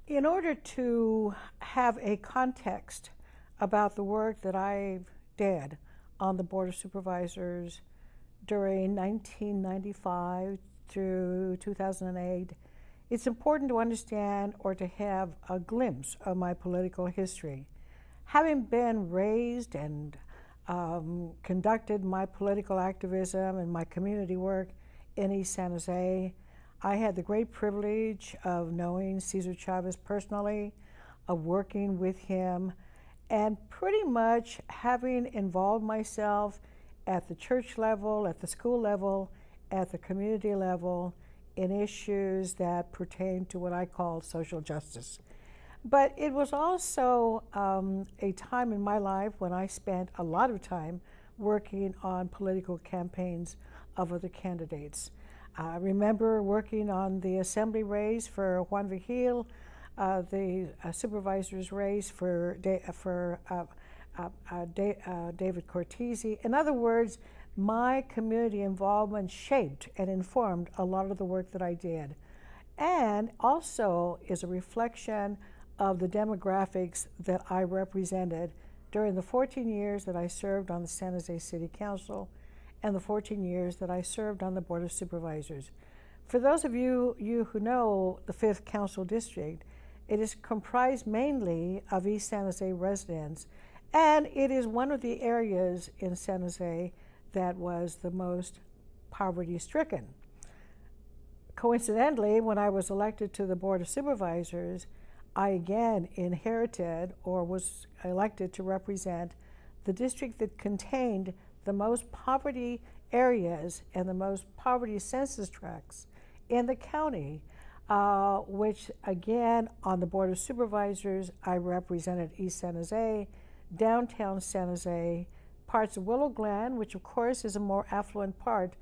In order to have a context about the work that I did on the Board of Supervisors during 1995 through 2008, it's important to understand or to have a glimpse of my political history. Having been raised and conducted my political activism and my community work in East San Jose, I had the great privilege of knowing Cesar Chavez personally, of working with him, and pretty much having involved myself at the church level, at the school level, at the community level in issues that pertain to what I call social justice. But it was also a time in my life when I spent a lot of time working on political campaigns of other candidates. I remember working on the assembly race for Juan Vigil, the supervisor's race for David Cortese. In other words, my community involvement shaped and informed a lot of the work that I did, and also is a reflection of the demographics that I represented during the 14 years that I served on the San Jose City Council and the 14 years that I served on the Board of Supervisors. For those of you who know the 5th Council District, it is comprised mainly of East San Jose residents, and it is one of the areas in San Jose that was the most poverty-stricken. Coincidentally, when I was elected to the Board of Supervisors, I again inherited or was elected to represent the district that contained the most poverty areas and the most poverty census tracts in the county, which again, on the Board of Supervisors, I represented East San Jose, downtown San Jose, parts of Willow Glen, which of course is a more affluent part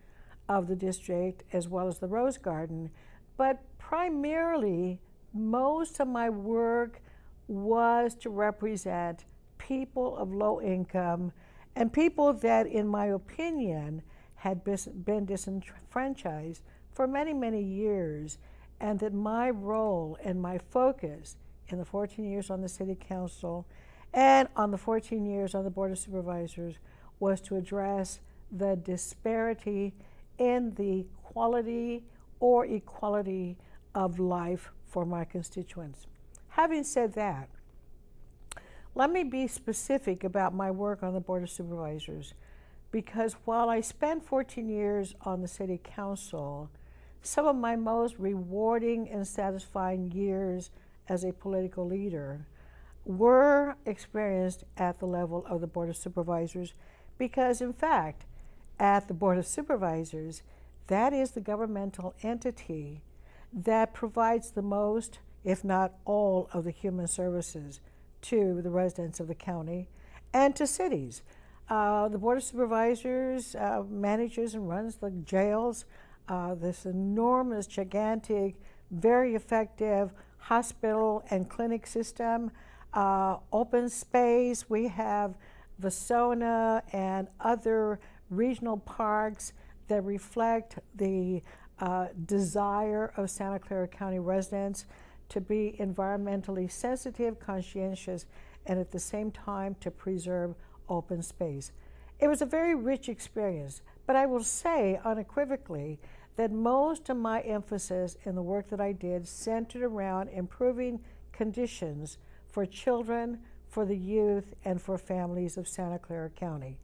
of the district, as well as the Rose Garden. But primarily, most of my work was to represent people of low income and people that, in my opinion, had been disenfranchised for many, many years, and that my role and my focus in the 14 years on the City Council and on the 14 years on the Board of Supervisors was to address the disparity in the quality or equality of life for my constituents. Having said that, let me be specific about my work on the Board of Supervisors, because while I spent 14 years on the City Council, some of my most rewarding and satisfying years as a political leader were experienced at the level of the Board of Supervisors, because in fact, at the Board of Supervisors, that is the governmental entity that provides the most, if not all, of the human services to the residents of the county and to cities. The Board of Supervisors manages and runs the jails, this enormous, gigantic, very effective hospital and clinic system, open space. We have Vasona and other regional parks that reflect the desire of Santa Clara County residents to be environmentally sensitive, conscientious, and at the same time to preserve open space. It was a very rich experience, but I will say unequivocally that most of my emphasis in the work that I did centered around improving conditions for children, for the youth, and for families of Santa Clara County.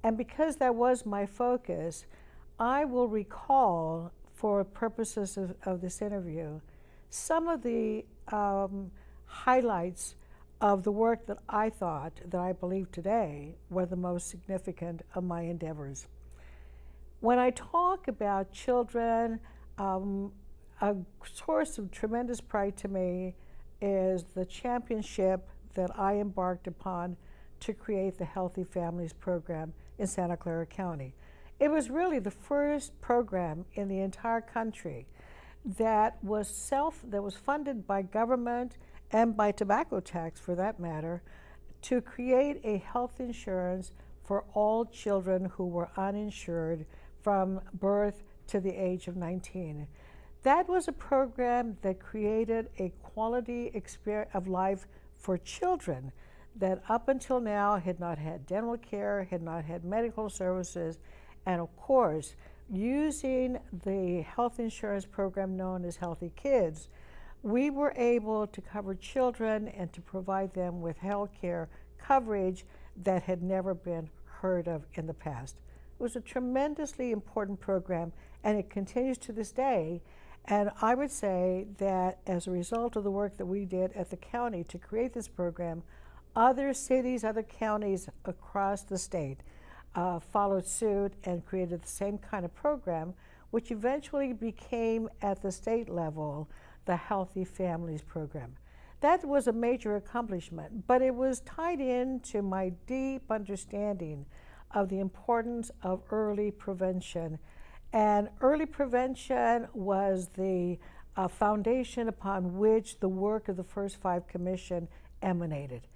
And because that was my focus, I will recall, for purposes of this interview, some of the highlights of the work that I thought, that I believe today, were the most significant of my endeavors. When I talk about children, a source of tremendous pride to me is the championship that I embarked upon to create the Healthy Families Program in Santa Clara County. It was really the first program in the entire country that was funded by government and by tobacco tax, for that matter, to create a health insurance for all children who were uninsured from birth to the age of 19. That was a program that created a quality experience of life for children that up until now had not had dental care, had not had medical services, and of course, using the health insurance program known as Healthy Kids, we were able to cover children and to provide them with health care coverage that had never been heard of in the past. It was a tremendously important program, and it continues to this day. And I would say that as a result of the work that we did at the county to create this program, other cities, other counties across the state followed suit and created the same kind of program, which eventually became, at the state level, the Healthy Families Program. That was a major accomplishment, but it was tied into my deep understanding of the importance of early prevention. And early prevention was the foundation upon which the work of the First Five Commission emanated.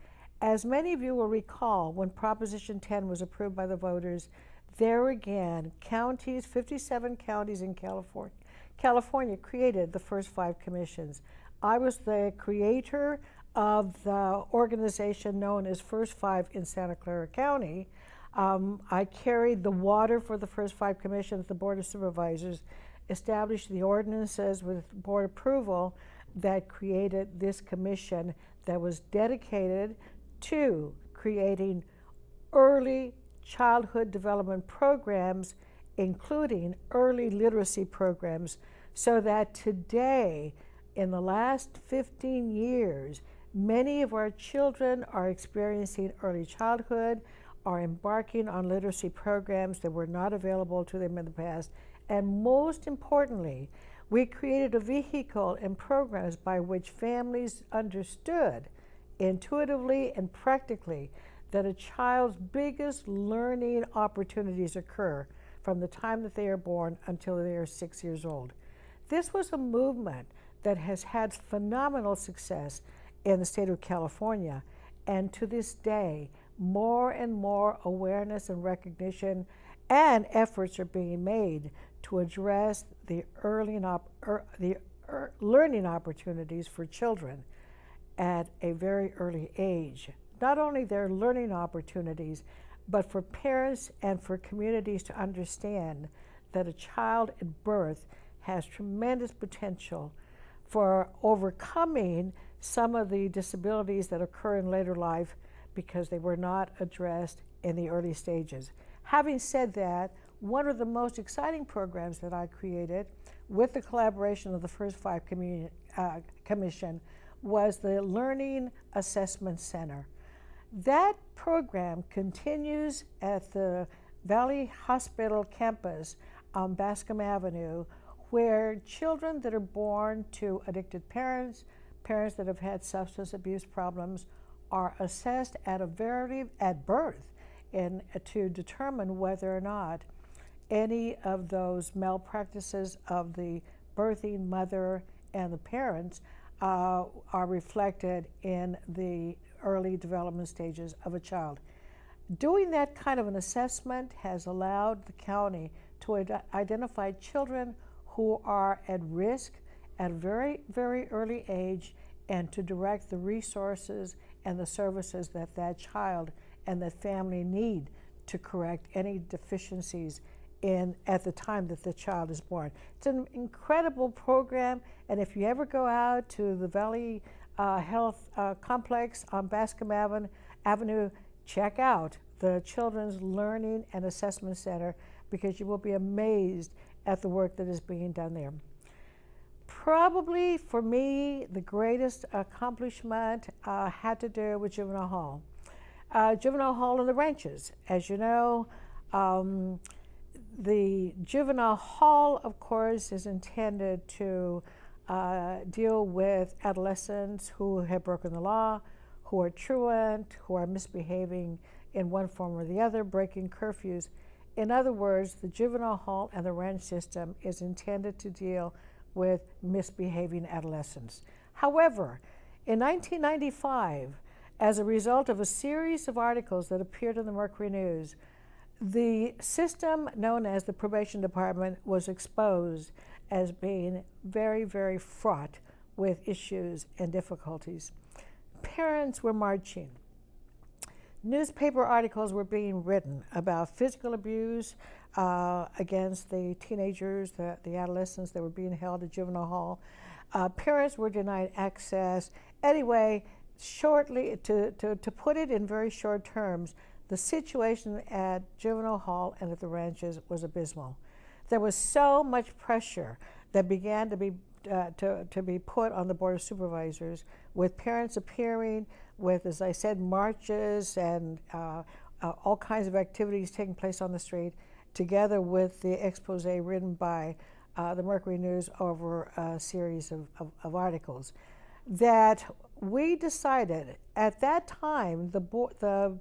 As many of you will recall, when Proposition 10 was approved by the voters, there again, counties, 57 counties in California created the First Five Commissions. I was the creator of the organization known as First Five in Santa Clara County. I carried the water for the First Five Commissions. The Board of Supervisors established the ordinances with board approval that created this commission that was dedicated to creating early childhood development programs, including early literacy programs, so that today, in the last 15 years, many of our children are experiencing early childhood, are embarking on literacy programs that were not available to them in the past, and most importantly, we created a vehicle and programs by which families understood intuitively and practically that a child's biggest learning opportunities occur from the time that they are born until they are 6 years old. This was a movement that has had phenomenal success in the state of California, and to this day, more and more awareness and recognition and efforts are being made to address the learning opportunities for children at a very early age. Not only their learning opportunities, but for parents and for communities to understand that a child at birth has tremendous potential for overcoming some of the disabilities that occur in later life because they were not addressed in the early stages. Having said that, one of the most exciting programs that I created with the collaboration of the First Five Commission was the Learning Assessment Center. That program continues at the Valley Hospital campus on Bascom Avenue, where children that are born to addicted parents, parents that have had substance abuse problems, are assessed at birth to determine whether or not any of those malpractices of the birthing mother and the parents are reflected in the early development stages of a child. Doing that kind of an assessment has allowed the county to identify children who are at risk at a very, very early age and to direct the resources and the services that that child and that family need to correct any deficiencies at the time that the child is born. It's an incredible program, and if you ever go out to the Valley Health Complex on Bascom Avenue, check out the Children's Learning and Assessment Center, because you will be amazed at the work that is being done there. Probably for me, the greatest accomplishment had to do with Juvenile Hall. Juvenile Hall in the ranches. As you know, the Juvenile Hall, of course, is intended to deal with adolescents who have broken the law, who are truant, who are misbehaving in one form or the other, breaking curfews. In other words, the Juvenile Hall and the ranch system is intended to deal with misbehaving adolescents. However, in 1995, as a result of a series of articles that appeared in the Mercury News, the system known as the probation department was exposed as being very, very fraught with issues and difficulties. Parents were marching. Newspaper articles were being written about physical abuse against the teenagers, the adolescents that were being held at juvenile hall. Parents were denied access. Anyway, shortly, to put it in very short terms, the situation at juvenile hall and at the ranches was abysmal. There was so much pressure that began to be put on the Board of Supervisors, with parents appearing, with, as I said, marches and all kinds of activities taking place on the street, together with the expose written by the Mercury News over a series of articles, that we decided at that time the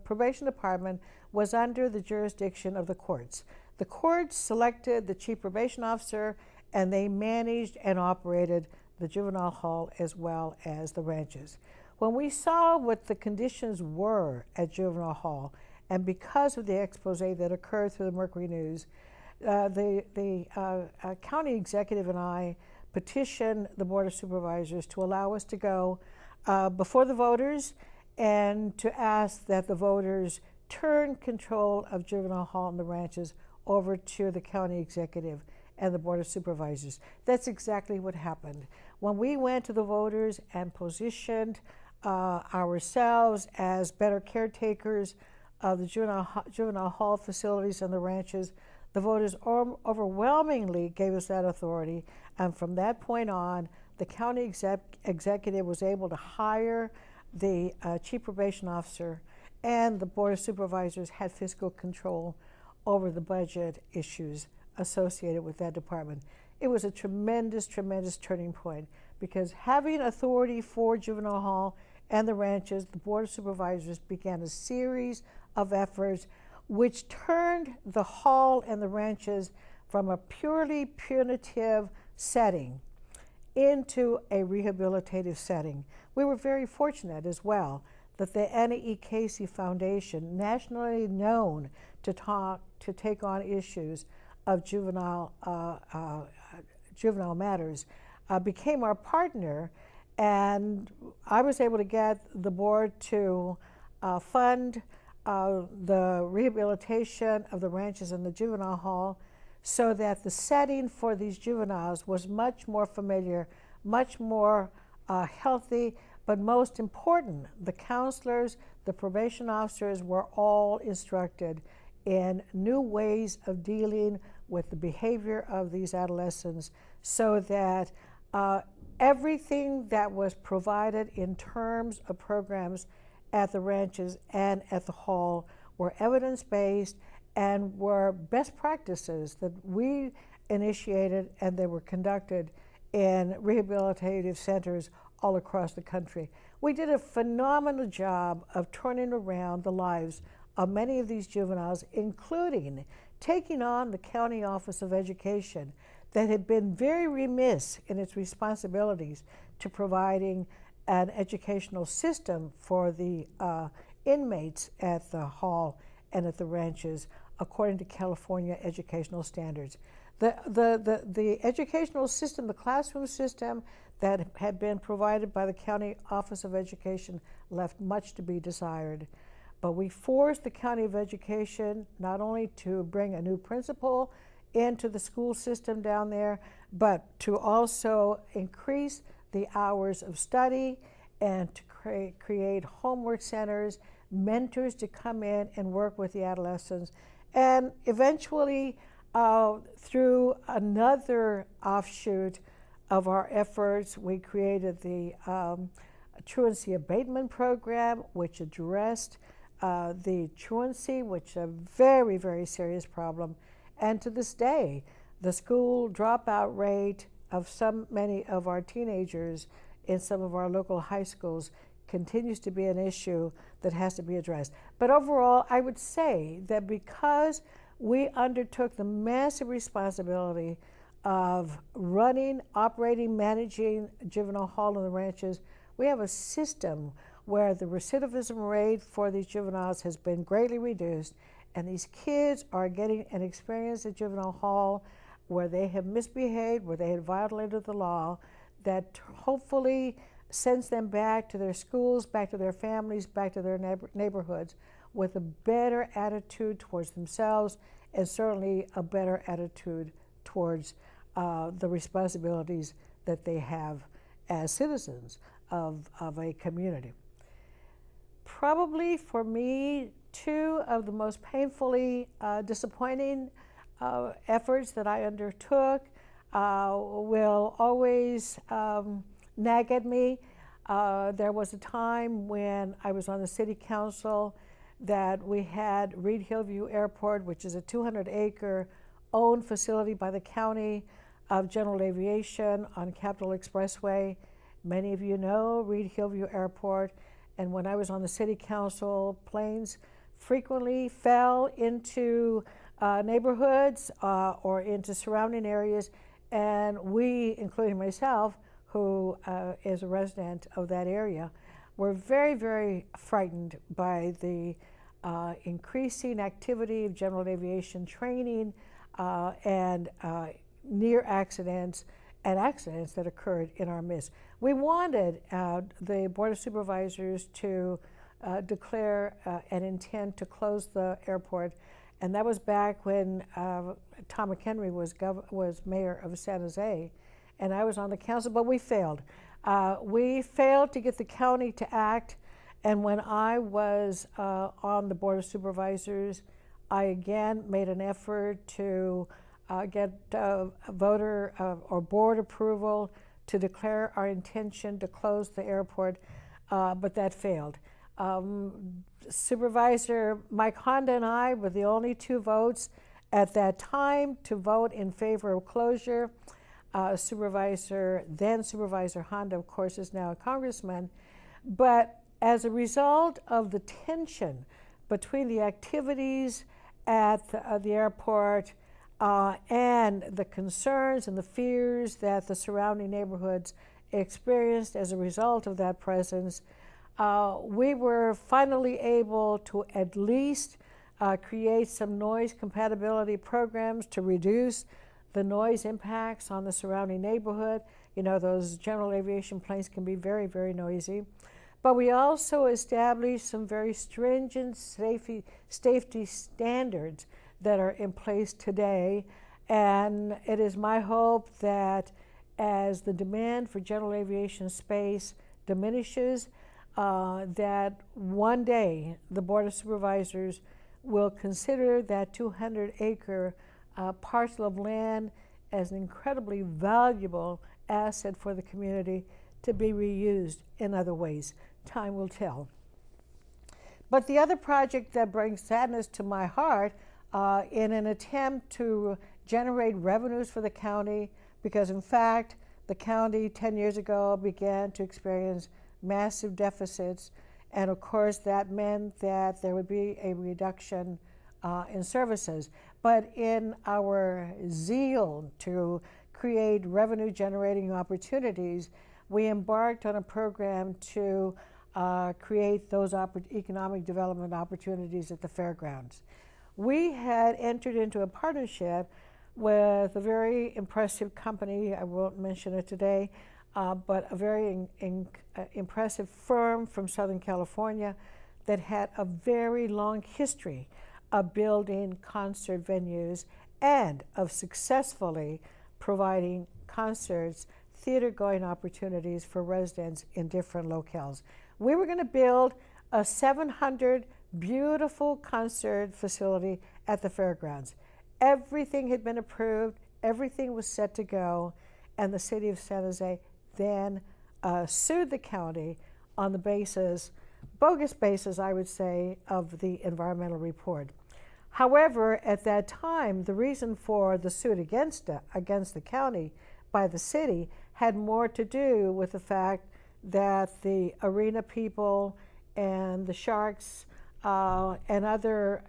probation department was under the jurisdiction of the courts. The courts selected the chief probation officer, and they managed and operated the juvenile hall as well as the ranches. When we saw what the conditions were at juvenile hall, and because of the expose that occurred through the Mercury News, the county executive and I petitioned the Board of Supervisors to allow us to go before the voters and to ask that the voters turn control of juvenile hall and the ranches over to the county executive and the Board of Supervisors. That's exactly what happened. When we went to the voters and positioned ourselves as better caretakers of the juvenile hall facilities and the ranches, the voters overwhelmingly gave us that authority, and from that point on, the county executive was able to hire the chief probation officer, and the Board of Supervisors had fiscal control over the budget issues associated with that department. It was a tremendous, tremendous turning point, because having authority for juvenile hall and the ranches, the Board of Supervisors began a series of efforts which turned the hall and the ranches from a purely punitive setting into a rehabilitative setting. We were very fortunate as well that the Anna E. Casey Foundation, nationally known to take on issues of juvenile matters, became our partner, and I was able to get the board to fund the rehabilitation of the ranches and the juvenile hall, so that the setting for these juveniles was much more familiar, much more healthy, but most important, the counselors, the probation officers were all instructed in new ways of dealing with the behavior of these adolescents, so that everything that was provided in terms of programs at the ranches and at the hall were evidence-based and were best practices that we initiated, and they were conducted in rehabilitative centers all across the country. We did a phenomenal job of turning around the lives of many of these juveniles, including taking on the County Office of Education that had been very remiss in its responsibilities to providing an educational system for the inmates at the hall and at the ranches according to California educational standards. The educational system, the classroom system that had been provided by the County Office of Education left much to be desired. But we forced the County of Education not only to bring a new principal into the school system down there, but to also increase the hours of study and to create homework centers, mentors to come in and work with the adolescents. And eventually, through another offshoot of our efforts, we created the truancy abatement program, which addressed the truancy, which is a very, very serious problem. And to this day, the school dropout rate of many of our teenagers in some of our local high schools continues to be an issue that has to be addressed. But overall, I would say that because we undertook the massive responsibility of running, operating, managing juvenile hall and the ranches, we have a system where the recidivism rate for these juveniles has been greatly reduced, and these kids are getting an experience at juvenile hall where they have misbehaved, where they have violated the law, that hopefully sends them back to their schools, back to their families, back to their neighborhoods with a better attitude towards themselves and certainly a better attitude towards the responsibilities that they have as citizens of a community. Probably for me, two of the most painfully disappointing efforts that I undertook will always nag at me. There was a time when I was on the city council that we had Reed Hillview Airport, which is a 200-acre owned facility by the county of general aviation on Capitol Expressway. Many of you know Reed Hillview Airport, and when I was on the city council, planes frequently fell into neighborhoods or into surrounding areas, and we, including myself, who is a resident of that area, were very, very frightened by the increasing activity of general aviation training and near accidents and accidents that occurred in our midst. We wanted the Board of Supervisors to declare an intent to close the airport, and that was back when Tom McHenry was mayor of San Jose, and I was on the council, but we failed. We failed to get the county to act, and when I was on the Board of Supervisors, I again made an effort to get voter or board approval to declare our intention to close the airport, but that failed. Supervisor Mike Honda and I were the only two votes at that time to vote in favor of closure. Then Supervisor Honda, of course, is now a congressman. But as a result of the tension between the activities at the airport and the concerns and the fears that the surrounding neighborhoods experienced as a result of that presence, we were finally able to at least create some noise compatibility programs to reduce the noise impacts on the surrounding neighborhood. You know, those general aviation planes can be very, very noisy. But we also established some very stringent safety standards that are in place today. And it is my hope that as the demand for general aviation space diminishes, that one day the Board of Supervisors will consider that 200-acre parcel of land as an incredibly valuable asset for the community to be reused in other ways. Time will tell. But the other project that brings sadness to my heart in an attempt to generate revenues for the county, because in fact the county 10 years ago began to experience massive deficits, and of course that meant that there would be a reduction in services. But in our zeal to create revenue generating opportunities, we embarked on a program to create those economic development opportunities at the fairgrounds. We had entered into a partnership with a very impressive company, I won't mention it today, but a very impressive firm from Southern California that had a very long history of building concert venues and of successfully providing concerts, theater-going opportunities for residents in different locales. We were going to build a 700 beautiful concert facility at the fairgrounds. Everything had been approved, everything was set to go, and the city of San Jose then sued the county on the basis, bogus basis, I would say, of the environmental report. However, at that time, the reason for the suit against the county by the city had more to do with the fact that the arena people and the Sharks and other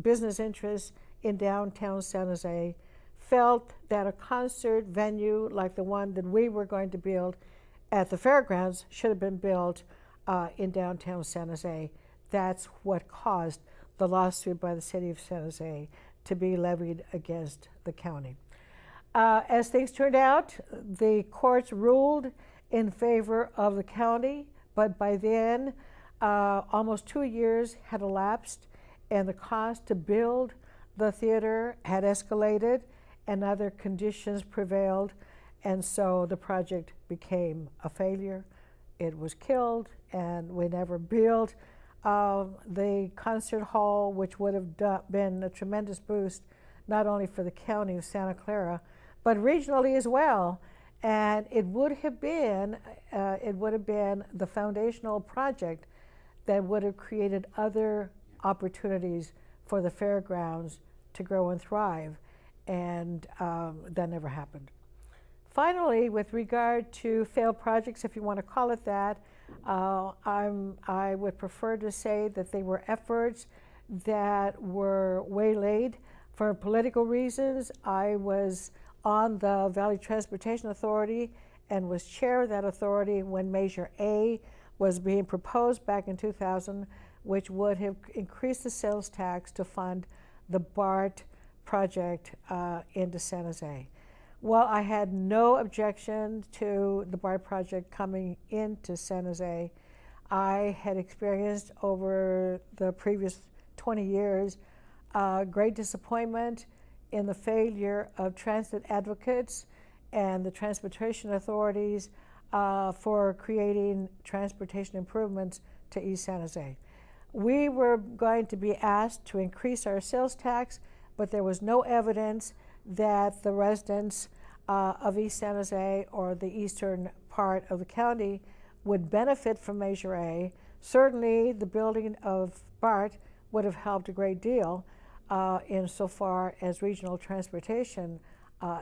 business interests in downtown San Jose felt that a concert venue like the one that we were going to build at the fairgrounds should have been built in downtown San Jose. That's what caused the lawsuit by the city of San Jose to be levied against the county. As things turned out, the courts ruled in favor of the county, but by then almost 2 years had elapsed and the cost to build the theater had escalated and other conditions prevailed, and so the project became a failure. It was killed and we never built the concert hall, which would have been a tremendous boost not only for the county of Santa Clara but regionally as well. And it would have been the foundational project that would have created other opportunities for the fairgrounds to grow and thrive, and that never happened. Finally, with regard to failed projects, if you want to call it that, I would prefer to say that they were efforts that were waylaid for political reasons. I was on the Valley Transportation Authority and was chair of that authority when Measure A was being proposed back in 2000, which would have increased the sales tax to fund the BART project into San Jose. Well, I had no objection to the BART project coming into San Jose. I had experienced over the previous 20 years great disappointment in the failure of transit advocates and the transportation authorities for creating transportation improvements to East San Jose. We were going to be asked to increase our sales tax, but there was no evidence that the residents of East San Jose or the eastern part of the county would benefit from Measure A. Certainly the building of BART would have helped a great deal insofar as regional transportation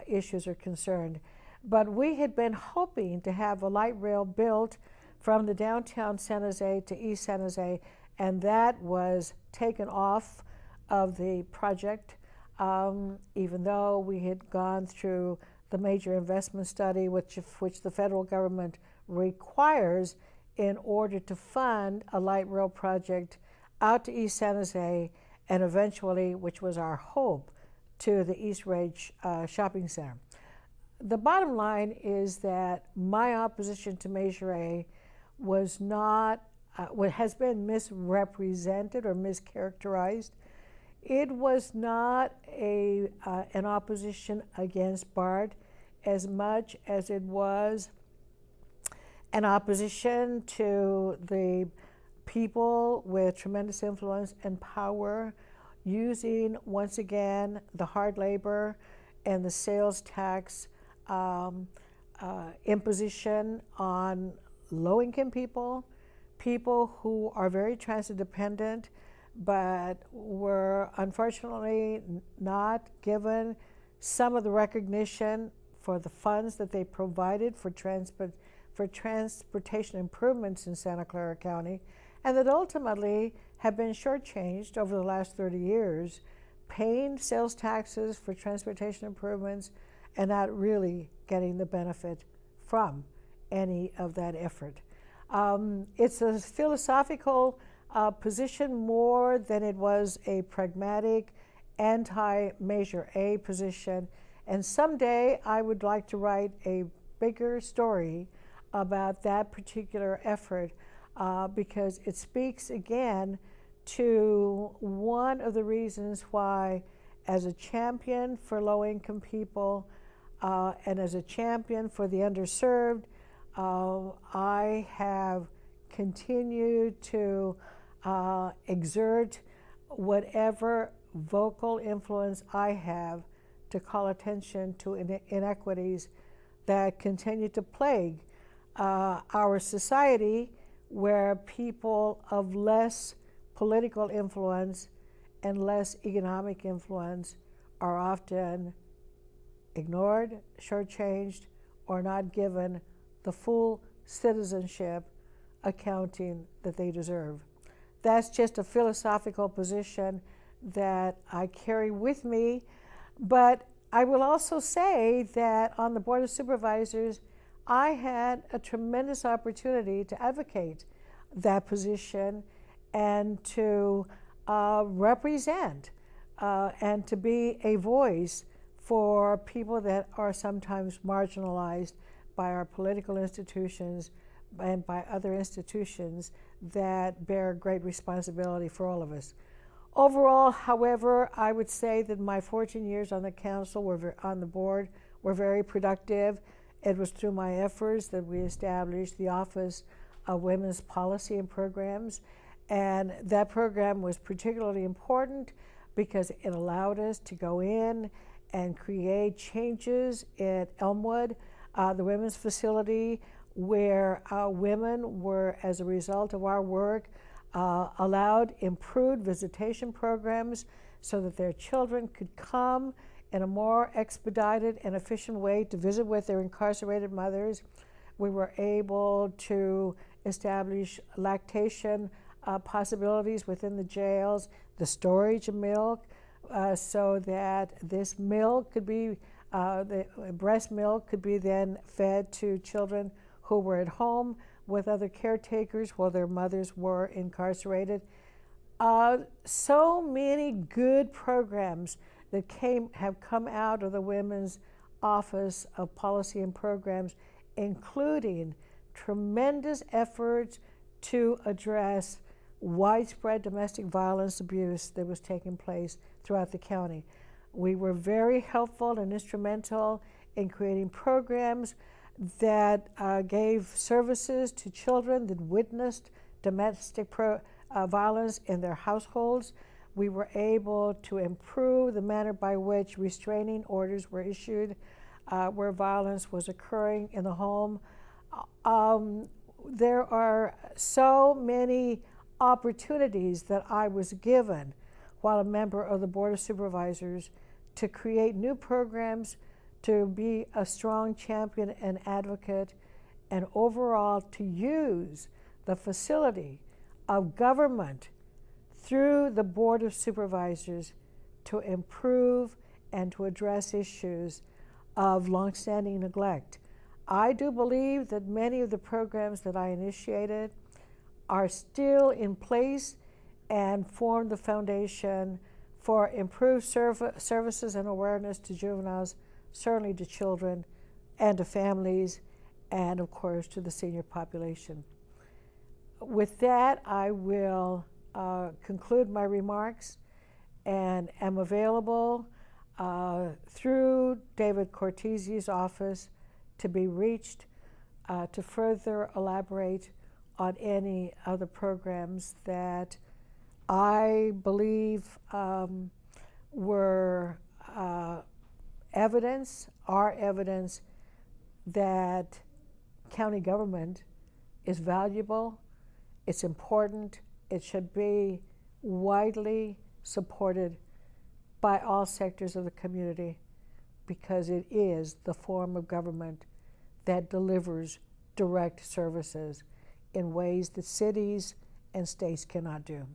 issues are concerned. But we had been hoping to have a light rail built from the downtown San Jose to East San Jose, and that was taken off of the project, even though we had gone through the major investment study, which the federal government requires in order to fund a light rail project out to East San Jose, and eventually, which was our hope, to the East Ridge Shopping Center. The bottom line is that my opposition to Measure A was not, what has been misrepresented or mischaracterized. It was not an opposition against BART as much as it was an opposition to the people with tremendous influence and power using, once again, the hard labor and the sales tax imposition on low-income people, people who are very transit dependent, but were unfortunately not given some of the recognition for the funds that they provided for transportation improvements in Santa Clara County, and that ultimately have been shortchanged over the last 30 years, paying sales taxes for transportation improvements and not really getting the benefit from any of that effort. It's a philosophical position more than it was a pragmatic anti-Measure A position, and someday I would like to write a bigger story about that particular effort because it speaks again to one of the reasons why, as a champion for low-income people and as a champion for the underserved, I have continued to exert whatever vocal influence I have to call attention to inequities that continue to plague our society, where people of less political influence and less economic influence are often ignored, shortchanged, or not given the full citizenship accounting that they deserve. That's just a philosophical position that I carry with me, but I will also say that on the Board of Supervisors, I had a tremendous opportunity to advocate that position and to represent and to be a voice for people that are sometimes marginalized by our political institutions and by other institutions that bear great responsibility for all of us. Overall, however, I would say that my 14 years on the council, on the board, were very productive. It was through my efforts that we established the Office of Women's Policy and Programs, and that program was particularly important because it allowed us to go in and create changes at Elmwood, the women's facility, where women were, as a result of our work, allowed improved visitation programs so that their children could come in a more expedited and efficient way to visit with their incarcerated mothers. We were able to establish lactation possibilities within the jails, the storage of milk, so that this milk could be, the breast milk could be then fed to children who were at home with other caretakers while their mothers were incarcerated. So many good programs that have come out of the Women's Office of Policy and Programs, including tremendous efforts to address widespread domestic violence abuse that was taking place throughout the county. We were very helpful and instrumental in creating programs that gave services to children that witnessed domestic violence in their households. We were able to improve the manner by which restraining orders were issued where violence was occurring in the home. There are so many opportunities that I was given while a member of the Board of Supervisors to create new programs, to be a strong champion and advocate, and overall to use the facility of government through the Board of Supervisors to improve and to address issues of longstanding neglect. I do believe that many of the programs that I initiated are still in place and form the foundation for improved services and awareness to juveniles, certainly to children and to families, and of course to the senior population. With that, I will conclude my remarks and am available through David Cortese's office to be reached to further elaborate on any other programs that I believe were evidence that county government is valuable, it's important, it should be widely supported by all sectors of the community because it is the form of government that delivers direct services in ways that cities and states cannot do.